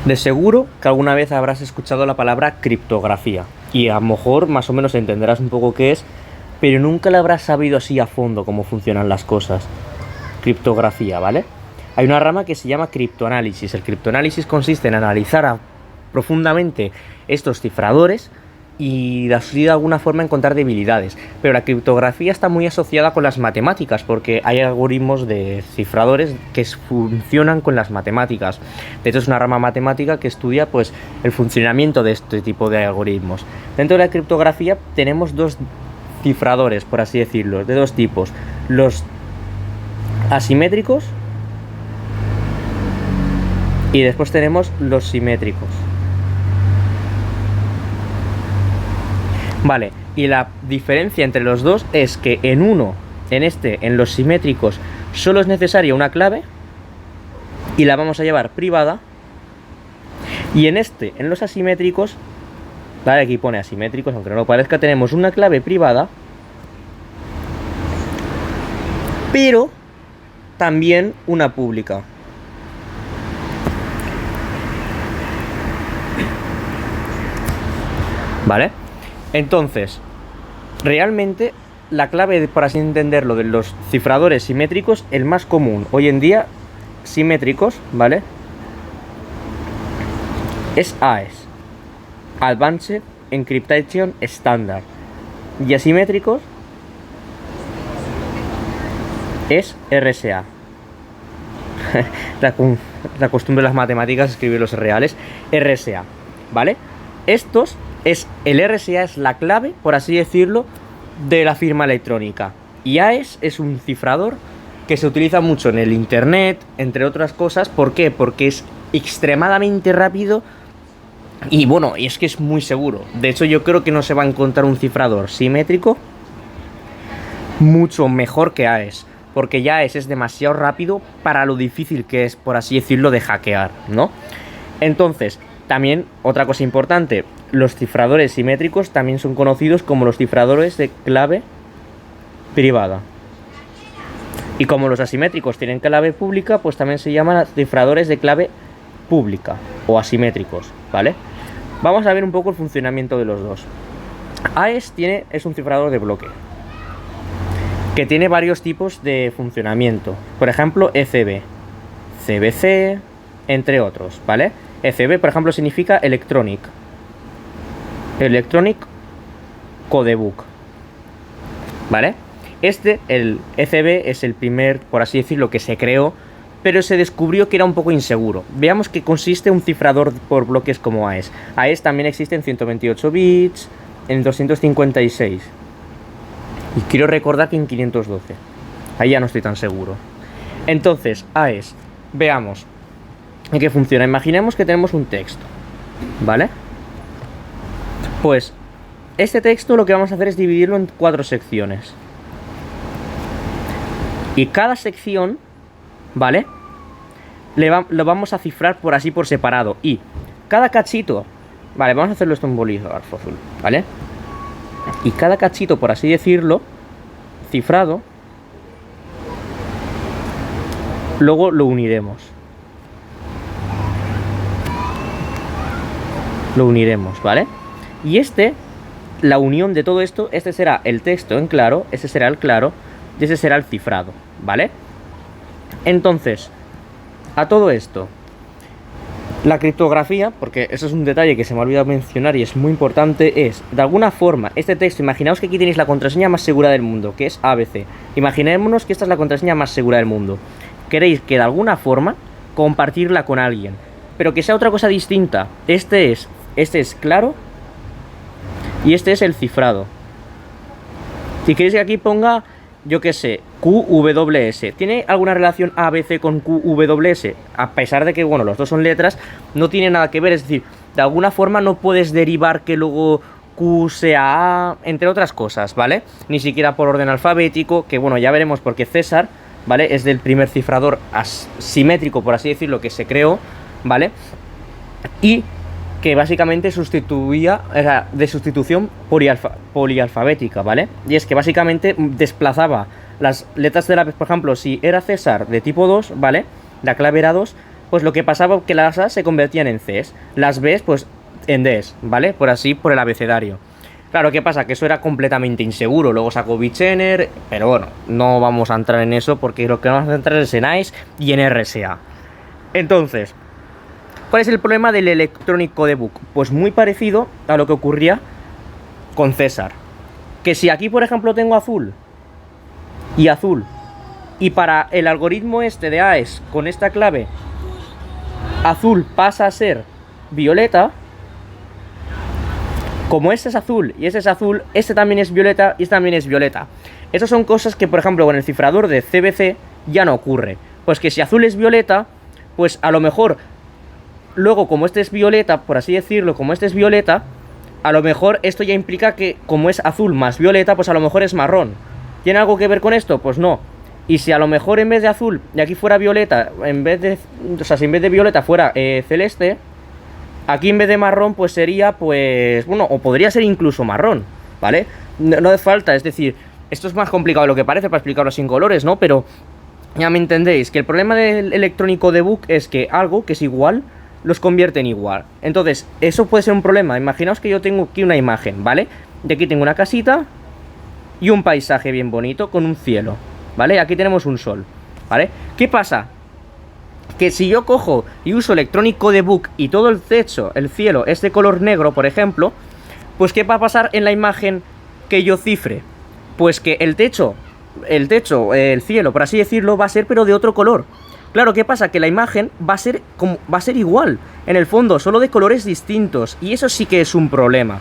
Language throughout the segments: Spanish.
De seguro que alguna vez habrás escuchado la palabra criptografía y a lo mejor más o menos entenderás un poco qué es, pero nunca la habrás sabido así a fondo cómo funcionan las cosas. Criptografía, ¿vale? Hay una rama que se llama criptoanálisis. El criptoanálisis consiste en analizar profundamente estos cifradores y así de alguna forma encontrar debilidades. Pero la criptografía está muy asociada con las matemáticas porque hay algoritmos de cifradores que funcionan con las matemáticas. De hecho es una rama matemática que estudia pues el funcionamiento de este tipo de algoritmos. Dentro de la criptografía tenemos dos cifradores, por así decirlo, de dos tipos. Los asimétricos y después tenemos los simétricos. Vale, y la diferencia entre los dos es que en los simétricos, solo es necesaria una clave y la vamos a llevar privada. Y en los asimétricos, vale, aquí pone asimétricos, aunque no lo parezca, tenemos una clave privada, pero también una pública. ¿Vale? Entonces, realmente la clave, por así entenderlo, de los cifradores simétricos, el más común hoy en día, simétricos, ¿vale? Es AES, Advanced Encryption Standard. Y asimétricos es RSA. la costumbre de las matemáticas es escribir los reales. RSA, ¿vale? El RSA es la clave, por así decirlo, de la firma electrónica. Y AES es un cifrador que se utiliza mucho en el internet, entre otras cosas. ¿Por qué? Porque es extremadamente rápido y bueno, y es que es muy seguro. De hecho, yo creo que no se va a encontrar un cifrador simétrico mucho mejor que AES, porque ya AES es demasiado rápido para lo difícil que es, por así decirlo, de hackear, ¿no? Entonces, también otra cosa importante, los cifradores simétricos también son conocidos como los cifradores de clave privada. Y como los asimétricos tienen clave pública, pues también se llaman cifradores de clave pública o asimétricos, ¿vale? Vamos a ver un poco el funcionamiento de los dos. AES es un cifrador de bloque que tiene varios tipos de funcionamiento. Por ejemplo, ECB, CBC, entre otros, ¿vale? ECB, por ejemplo, significa Electronic Codebook, ¿vale? El ECB es el primer, por así decirlo, que se creó, pero se descubrió que era un poco inseguro. Veamos que consiste un cifrador por bloques como AES. AES también existe en 128 bits, en 256. Y quiero recordar que en 512. Ahí ya no estoy tan seguro. Entonces, AES, veamos en qué funciona. Imaginemos que tenemos un texto, ¿vale? Pues este texto lo que vamos a hacer es dividirlo en 4 secciones. Y cada sección, ¿vale? Lo vamos a cifrar por separado. Y cada cachito, vale, vamos a hacerlo esto en bolígrafo azul, ¿vale? Y cada cachito, por así decirlo, cifrado, luego lo uniremos. ¿Vale? Y la unión de todo esto, este será el texto en claro, este será el claro y este será el cifrado, ¿vale? Entonces, a todo esto, la criptografía, porque eso es un detalle que se me ha olvidado mencionar y es muy importante, es, de alguna forma, este texto, imaginaos que aquí tenéis la contraseña más segura del mundo, que es ABC. Imaginémonos que esta es la contraseña más segura del mundo. Queréis que de alguna forma compartirla con alguien, pero que sea otra cosa distinta. Este es claro y este es el cifrado. Si queréis que aquí ponga, yo qué sé, QWS. ¿Tiene alguna relación ABC con QWS? A pesar de que, bueno, los dos son letras, no tiene nada que ver. Es decir, de alguna forma no puedes derivar que luego Q sea A, entre otras cosas, ¿vale? Ni siquiera por orden alfabético, que bueno, ya veremos porque César, ¿vale? Es del primer cifrador asimétrico, por así decirlo, que se creó, ¿vale? Y que básicamente sustituía, era de sustitución polialfabética, ¿vale? Y es que básicamente desplazaba las letras de la, por ejemplo, si era César de tipo 2, ¿vale? La clave era 2, pues lo que pasaba es que las A se convertían en Cs, las Bs pues en Ds, ¿vale? Por así, por el abecedario. Claro, ¿qué pasa? Que eso era completamente inseguro. Luego sacó Bichener, pero bueno, no vamos a entrar en eso porque lo que vamos a entrar es en ICE y en RSA. Entonces, ¿cuál es el problema del Electronic Codebook? Pues muy parecido a lo que ocurría con César. Que si aquí, por ejemplo, tengo azul y azul, y para el algoritmo este de AES con esta clave, azul pasa a ser violeta, como este es azul y este es azul, este también es violeta y este también es violeta. Estas son cosas que, por ejemplo, con el cifrador de CBC ya no ocurre. Pues que si azul es violeta, pues a lo mejor, luego como este es violeta, por así decirlo, como este es violeta, a lo mejor esto ya implica que como es azul más violeta, pues a lo mejor es marrón. ¿Tiene algo que ver con esto? Pues no. Y si a lo mejor en vez de azul y aquí fuera violeta, si en vez de violeta fuera celeste, aquí en vez de marrón, pues sería, pues, bueno, o podría ser incluso marrón, ¿vale? No hace falta, es decir, esto es más complicado de lo que parece para explicarlo sin colores, ¿no? Pero ya me entendéis, que el problema del Electronic Codebook es que algo que es igual, los convierte en igual. Entonces, eso puede ser un problema. Imaginaos que yo tengo aquí una imagen, ¿vale? De aquí tengo una casita y un paisaje bien bonito con un cielo, ¿vale? Aquí tenemos un sol, ¿vale? ¿Qué pasa? Que si yo cojo y uso Electronic Codebook y todo el techo, el cielo, es de color negro, por ejemplo, pues ¿qué va a pasar en la imagen que yo cifre? Pues que el cielo, por así decirlo, va a ser pero de otro color. Claro, ¿qué pasa? Que la imagen va a ser igual, en el fondo, solo de colores distintos, y eso sí que es un problema.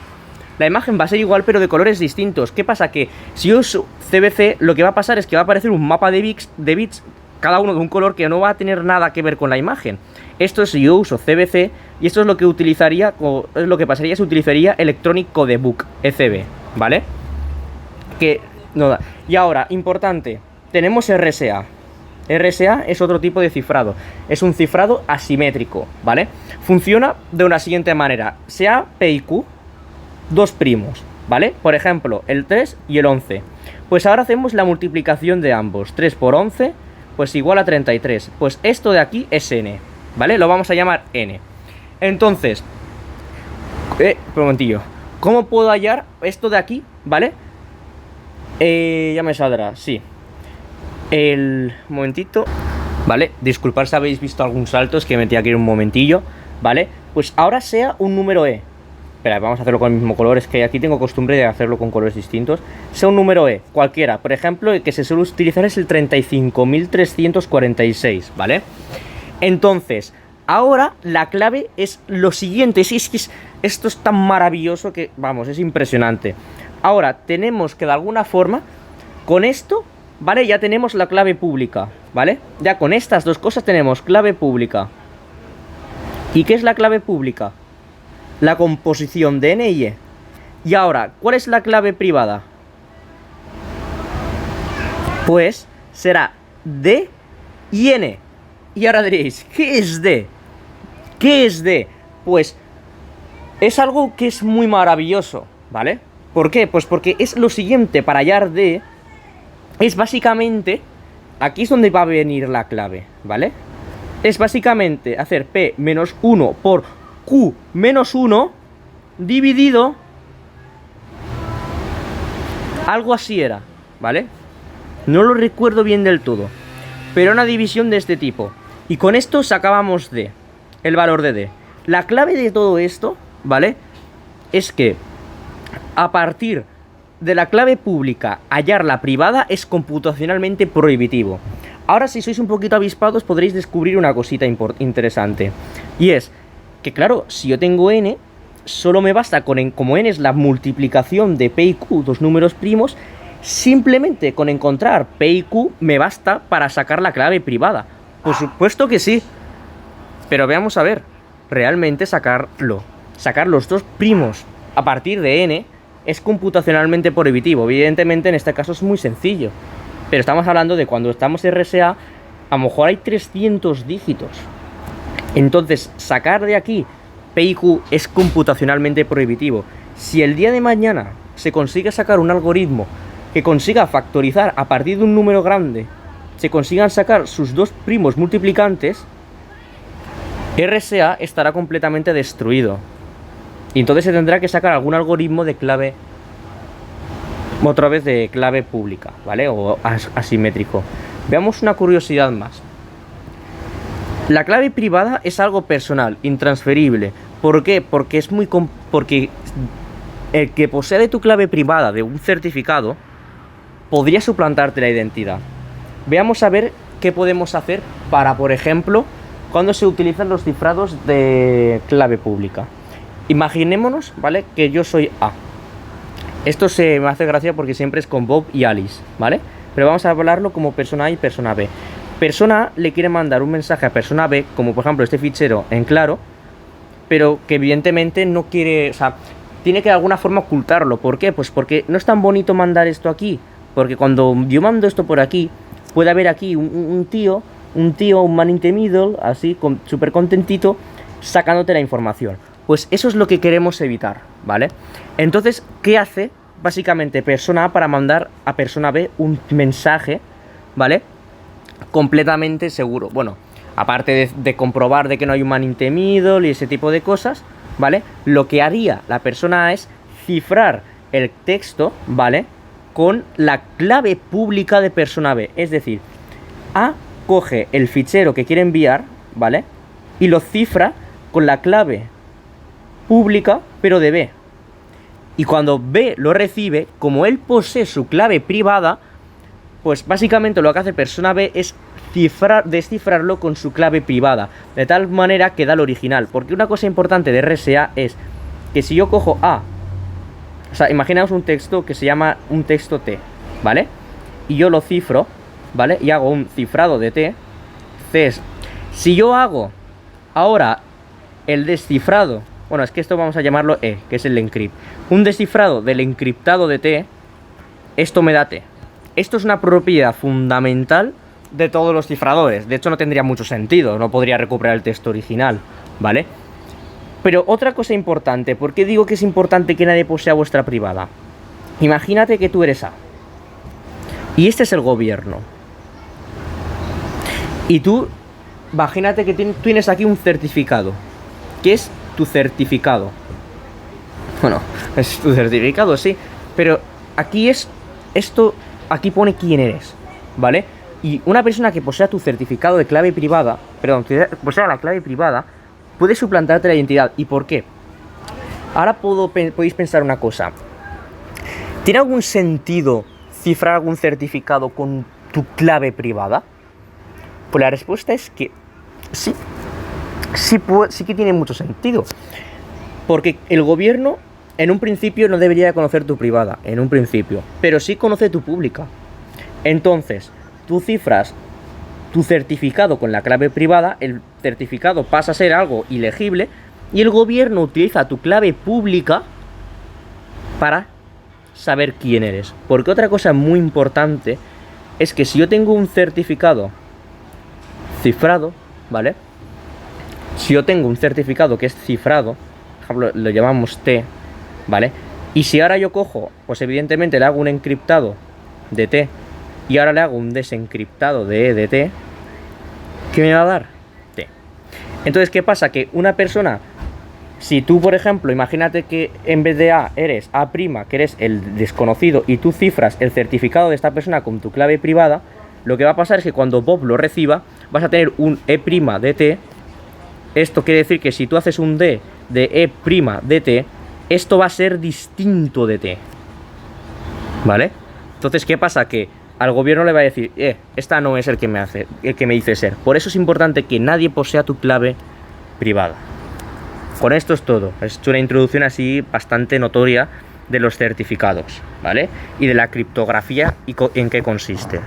La imagen va a ser igual pero de colores distintos. ¿Qué pasa? Que si yo uso CBC, lo que va a pasar es que va a aparecer un mapa de bits cada uno de un color que no va a tener nada que ver con la imagen. Esto es si yo uso CBC, y esto es lo que utilizaría, o es lo que pasaría si utilizaría Electronic Codebook, ECB, ¿vale? Que no da. Y ahora, importante, tenemos RSA. RSA es otro tipo de cifrado. Es un cifrado asimétrico, ¿vale? Funciona de una siguiente manera. Sea P y Q, dos primos, ¿vale? Por ejemplo, el 3 y el 11. Pues ahora hacemos la multiplicación de ambos. 3 por 11, pues igual a 33. Pues esto de aquí es n, ¿vale? Lo vamos a llamar n. Entonces, un momentillo. ¿Cómo puedo hallar esto de aquí, ¿vale? Ya me saldrá, sí. Un momentito, ¿vale? Disculpad si habéis visto algún salto, es que metí aquí un momentillo, ¿vale? Pues ahora sea un número e. Espera, vamos a hacerlo con el mismo color, es que aquí tengo costumbre de hacerlo con colores distintos. Sea un número e, cualquiera. Por ejemplo, el que se suele utilizar es el 35.346, ¿vale? Entonces, ahora la clave es lo siguiente. Esto es tan maravilloso que, vamos, es impresionante. Ahora, tenemos que de alguna forma, con esto, ¿vale? Ya tenemos la clave pública, ¿vale? Ya con estas dos cosas tenemos clave pública. ¿Y qué es la clave pública? La composición de n y e. Y ahora, ¿cuál es la clave privada? Pues será d y n. Y ahora diréis, ¿qué es d? ¿Qué es d? Pues es algo que es muy maravilloso, ¿vale? ¿Por qué? Pues porque es lo siguiente, para hallar d, es básicamente, aquí es donde va a venir la clave, ¿vale? Es básicamente hacer p menos 1 por q menos 1 dividido, algo así era, ¿vale? No lo recuerdo bien del todo, pero una división de este tipo. Y con esto sacábamos d, el valor de d. La clave de todo esto, ¿vale? Es que a partir de la clave pública hallar la privada es computacionalmente prohibitivo. Ahora, si sois un poquito avispados, podréis descubrir una cosita interesante. Y es que, claro, si yo tengo n, solo me basta como n es la multiplicación de p y q, dos números primos, simplemente con encontrar p y q me basta para sacar la clave privada. Por supuesto que sí. Pero veamos a ver, realmente sacar los dos primos a partir de n es computacionalmente prohibitivo. Evidentemente en este caso es muy sencillo, pero estamos hablando de cuando estamos en RSA, a lo mejor hay 300 dígitos. Entonces sacar de aquí P y Q es computacionalmente prohibitivo. Si el día de mañana se consigue sacar un algoritmo que consiga factorizar a partir de un número grande, se consigan sacar sus dos primos multiplicantes, RSA estará completamente destruido. Y entonces se tendrá que sacar algún algoritmo de clave, otra vez de clave pública, ¿vale? O asimétrico. Veamos una curiosidad más. La clave privada es algo personal, intransferible. ¿Por qué? Porque porque el que posee tu clave privada de un certificado podría suplantarte la identidad. Veamos a ver qué podemos hacer para, por ejemplo, cuando se utilizan los cifrados de clave pública. Imaginémonos, ¿vale? Que yo soy A. Esto se me hace gracia porque siempre es con Bob y Alice, ¿vale? Pero vamos a hablarlo como persona A y persona B. Persona A le quiere mandar un mensaje a persona B, como por ejemplo este fichero en claro, pero que evidentemente no quiere, o sea, tiene que de alguna forma ocultarlo. ¿Por qué? Pues porque no es tan bonito mandar esto aquí, porque cuando yo mando esto por aquí, puede haber aquí un tío, un man in the middle, así, súper contentito, sacándote la información. Pues eso es lo que queremos evitar, ¿vale? Entonces, ¿qué hace básicamente persona A para mandar a persona B un mensaje, ¿vale? Completamente seguro. Bueno, aparte de comprobar de que no hay un man in the middle y ese tipo de cosas, ¿vale? Lo que haría la persona A es cifrar el texto, ¿vale? Con la clave pública de persona B. Es decir, A coge el fichero que quiere enviar, ¿vale? Y lo cifra con la clave pública, pero de B. Y cuando B lo recibe, como él posee su clave privada, pues básicamente lo que hace persona B es descifrarlo con su clave privada, de tal manera que da el original. Porque una cosa importante de RSA es que si yo cojo A, o sea, imaginaos un texto que se llama un texto T, ¿vale? Y yo lo cifro, ¿vale? Y hago un cifrado de T. Si yo hago ahora el descifrado, bueno, es que esto vamos a llamarlo E, que es el encrypt. Un descifrado del encriptado de T, esto me da T. Esto es una propiedad fundamental de todos los cifradores. De hecho, no tendría mucho sentido, no podría recuperar el texto original, ¿vale? Pero otra cosa importante, ¿por qué digo que es importante que nadie posea vuestra privada? Imagínate que tú eres A. Y este es el gobierno. Y tú, imagínate que tienes aquí un certificado. ¿Qué es tu certificado? Bueno, es tu certificado, sí. Pero aquí es esto, aquí pone quién eres, ¿vale? Y una persona que posea tu certificado de clave privada, perdón, que posea la clave privada, puede suplantarte la identidad. ¿Y por qué? Ahora podéis pensar una cosa. ¿Tiene algún sentido cifrar algún certificado con tu clave privada? Pues la respuesta es que sí. Sí que tiene mucho sentido. Porque el gobierno en un principio no debería conocer tu privada, en un principio, pero sí conoce tu pública. Entonces, tú cifras tu certificado con la clave privada, el certificado pasa a ser algo ilegible y el gobierno utiliza tu clave pública para saber quién eres. Porque otra cosa muy importante es que si yo tengo un certificado cifrado, ¿vale? Si yo tengo un certificado que es cifrado, por ejemplo, lo llamamos T, ¿vale? Y si ahora yo cojo, pues evidentemente le hago un encriptado de T y ahora le hago un desencriptado de E de T, ¿qué me va a dar? T. Entonces, ¿qué pasa? Que una persona, si tú, por ejemplo, imagínate que en vez de A eres A', que eres el desconocido, y tú cifras el certificado de esta persona con tu clave privada, lo que va a pasar es que cuando Bob lo reciba, vas a tener un E' de T. Esto quiere decir que si tú haces un D de E' de T, esto va a ser distinto de T, ¿vale? Entonces, ¿qué pasa? Que al gobierno le va a decir, esta no es el que me dice ser. Por eso es importante que nadie posea tu clave privada. Con esto es todo. Es una introducción así bastante notoria de los certificados, ¿vale? Y de la criptografía y en qué consiste.